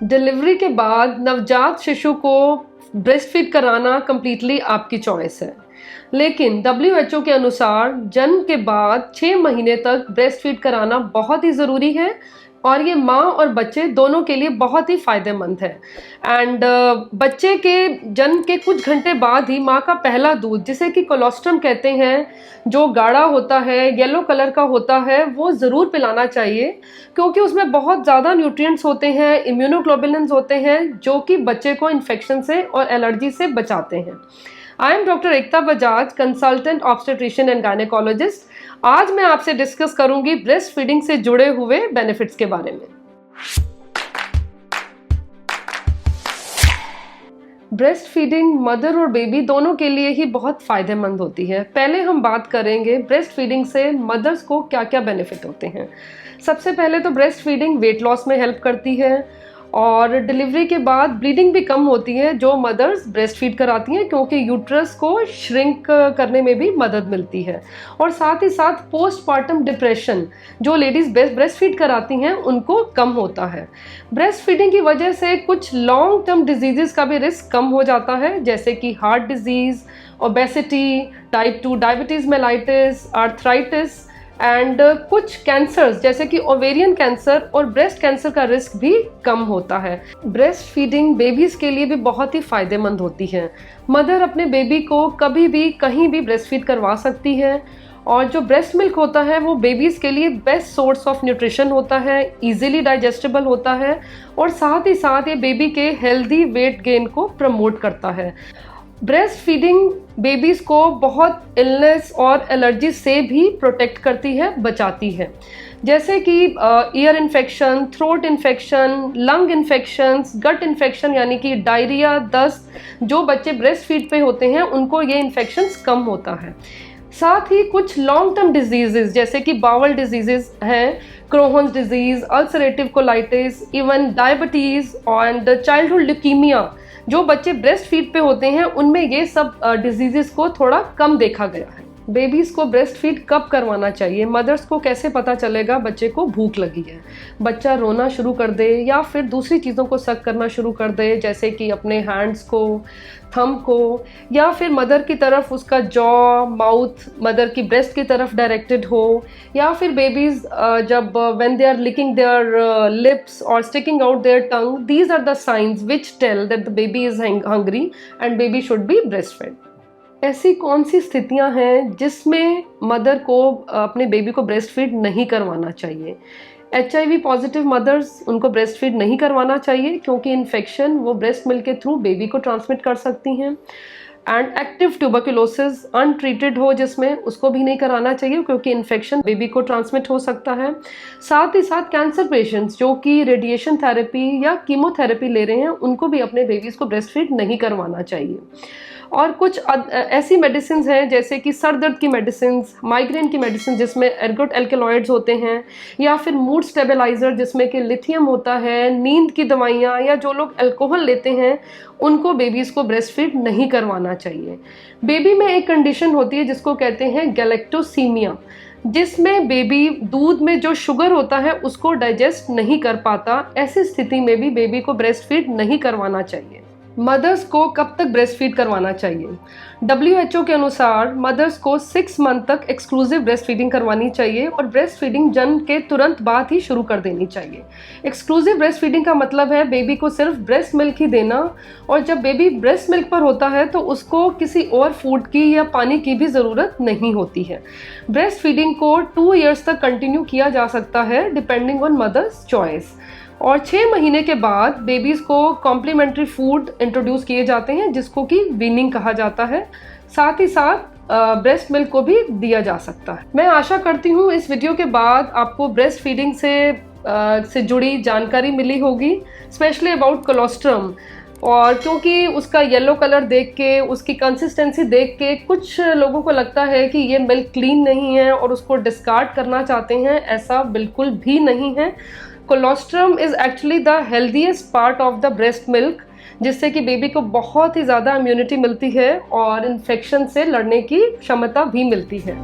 Delivery के बाद नवजात शिशु को ब्रेस्ट फीड कराना कम्प्लीटली आपकी चॉइस है, लेकिन WHO के अनुसार जन्म के बाद 6 महीने तक ब्रेस्ट फीड कराना बहुत ही ज़रूरी है और ये माँ और बच्चे दोनों के लिए बहुत ही फ़ायदेमंद है। एंड बच्चे के जन्म के कुछ घंटे बाद ही माँ का पहला दूध, जिसे कि कोलोस्ट्रम कहते हैं, जो गाढ़ा होता है, येलो कलर का होता है, वो ज़रूर पिलाना चाहिए, क्योंकि उसमें बहुत ज़्यादा न्यूट्रिएंट्स होते हैं, इम्यूनोग्लोबुलिन्स होते हैं, जो कि बच्चे को इन्फेक्शन से और एलर्जी से बचाते हैं। I am doctor Ekta Bajaj, consultant obstetrician and gynaecologist. आज मैं आपसे डिस्कस करूंगी ब्रेस्ट फीडिंग से जुड़े हुए बेनिफिट्स के बारे में। ब्रेस्ट फीडिंग मदर और बेबी दोनों के लिए ही बहुत फ़ायदेमंद होती है। पहले हम बात करेंगे ब्रेस्ट फीडिंग से मदर्स को क्या क्या बेनिफिट होते हैं। सबसे पहले तो ब्रेस्ट फीडिंग वेट लॉस में हेल्प करती है और डिलीवरी के बाद ब्लीडिंग भी कम होती है जो मदर्स ब्रेस्ट फीड कराती हैं, क्योंकि यूट्रस को श्रिंक करने में भी मदद मिलती है। और साथ ही साथ पोस्टपार्टम डिप्रेशन जो लेडीज़ ब्रेस्ट फीड कराती हैं उनको कम होता है। ब्रेस्ट फीडिंग की वजह से कुछ लॉन्ग टर्म डिजीज़ का भी रिस्क कम हो जाता है, जैसे कि heart disease, obesity, type 2 diabetes mellitus, arthritis and कुछ कैंसर्स जैसे कि ओवेरियन कैंसर और ब्रेस्ट कैंसर का रिस्क भी कम होता है। ब्रेस्ट फीडिंग बेबीज़ के लिए भी बहुत ही फ़ायदेमंद होती है। मदर अपने बेबी को कभी भी कहीं भी ब्रेस्ट फीड करवा सकती है और जो ब्रेस्ट मिल्क होता है वो बेबीज़ के लिए बेस्ट सोर्स ऑफ न्यूट्रिशन होता है, इजीली डाइजेस्टेबल होता है और साथ ही साथ ये बेबी के हेल्दी वेट गेन को प्रमोट करता है। ब्रेस्ट फीडिंग बेबीज़ को बहुत इलनेस और एलर्जी से भी प्रोटेक्ट करती है, बचाती है, जैसे कि ear infection, throat infection, lung infections, gut infection यानी कि डायरिया, दस्त। जो बच्चे ब्रेस्ट फीड पे होते हैं उनको ये इन्फेक्शंस कम होता है। साथ ही कुछ लॉन्ग टर्म डिजीज़ जैसे कि बावल डिजीज़ हैं, Crohn's disease, ulcerative colitis, even diabetes and childhood leukaemia, जो बच्चे ब्रेस्ट फीड पे होते हैं उनमें ये सब डिजीज़ को थोड़ा कम देखा गया है। बेबीज़ को ब्रेस्ट फीड कब करवाना चाहिए? मदर्स को कैसे पता चलेगा बच्चे को भूख लगी है? बच्चा रोना शुरू कर दे या फिर दूसरी चीज़ों को सक करना शुरू कर दे, जैसे कि अपने हैंड्स को, थंब को, या फिर मदर की तरफ उसका जॉ, माउथ मदर की ब्रेस्ट की तरफ डायरेक्टेड हो, या फिर बेबीज़ जब when they are licking their lips और sticking out their tongue, these are the signs which tell that the baby is hungry and baby should be breast fed. ऐसी कौन सी स्थितियां हैं जिसमें मदर को अपने बेबी को ब्रेस्ट फीड नहीं करवाना चाहिए? HIV पॉजिटिव मदर्स, उनको ब्रेस्ट फीड नहीं करवाना चाहिए क्योंकि इन्फेक्शन वो ब्रेस्ट मिल्क के थ्रू बेबी को ट्रांसमिट कर सकती हैं। एंड एक्टिव ट्यूबरकुलोसिस अनट्रीटेड हो जिसमें, उसको भी नहीं कराना चाहिए क्योंकि इन्फेक्शन बेबी को ट्रांसमिट हो सकता है। साथ ही साथ कैंसर पेशेंट्स जो कि रेडिएशन थेरेपी या कीमोथेरेपी ले रहे हैं उनको भी अपने बेबीज़ को ब्रेस्ट फीड नहीं करवाना चाहिए। और कुछ ऐसी मेडिसिन हैं जैसे कि सर दर्द की मेडिसिन, माइग्रेन की मेडिसिन जिसमें एर्गोट एल्केलॉइड्स होते हैं, या फिर मूड स्टेबलाइज़र जिसमें कि लिथियम होता है, नींद की दवाइयाँ, या जो लोग अल्कोहल लेते हैं उनको बेबीज़ को ब्रेस्ट फीड नहीं करवाना चाहिए। बेबी में एक कंडीशन होती है जिसको कहते हैं गैलेक्टोसीमिया, जिसमें बेबी दूध में जो शुगर होता है उसको डाइजेस्ट नहीं कर पाता। ऐसी स्थिति में भी बेबी को ब्रेस्ट फीड नहीं करवाना चाहिए। मदर्स को कब तक ब्रेस्ट फीड करवाना चाहिए? WHO के अनुसार मदर्स को 6 मंथ तक एक्सक्लूसिव ब्रेस्ट फीडिंग करवानी चाहिए और ब्रेस्ट फीडिंग जन्म के तुरंत बाद ही शुरू कर देनी चाहिए। एक्सक्लूसिव ब्रेस्ट फीडिंग का मतलब है बेबी को सिर्फ ब्रेस्ट मिल्क ही देना, और जब बेबी ब्रेस्ट मिल्क पर होता है तो उसको किसी और फूड की या पानी की भी ज़रूरत नहीं होती है। ब्रेस्ट फीडिंग को 2 इयर्स तक कंटिन्यू किया जा सकता है डिपेंडिंग ऑन मदर्स चॉइस। और 6 महीने के बाद बेबीज़ को कॉम्प्लीमेंट्री फूड इंट्रोड्यूस किए जाते हैं जिसको कि वीनिंग कहा जाता है। साथ ही साथ ब्रेस्ट मिल्क को भी दिया जा सकता है। मैं आशा करती हूँ इस वीडियो के बाद आपको ब्रेस्ट फीडिंग से जुड़ी जानकारी मिली होगी, स्पेशली अबाउट कोलोस्ट्रम। और क्योंकि उसका येलो कलर देख के, उसकी कंसिस्टेंसी देख के कुछ लोगों को लगता है कि ये मिल्क क्लीन नहीं है और उसको डिस्कार्ड करना चाहते हैं, ऐसा बिल्कुल भी नहीं है। Colostrum is actually the healthiest part of the breast milk, जिससे कि बेबी को बहुत ही ज़्यादा इम्यूनिटी मिलती है और इन्फेक्शन से लड़ने की क्षमता भी मिलती है।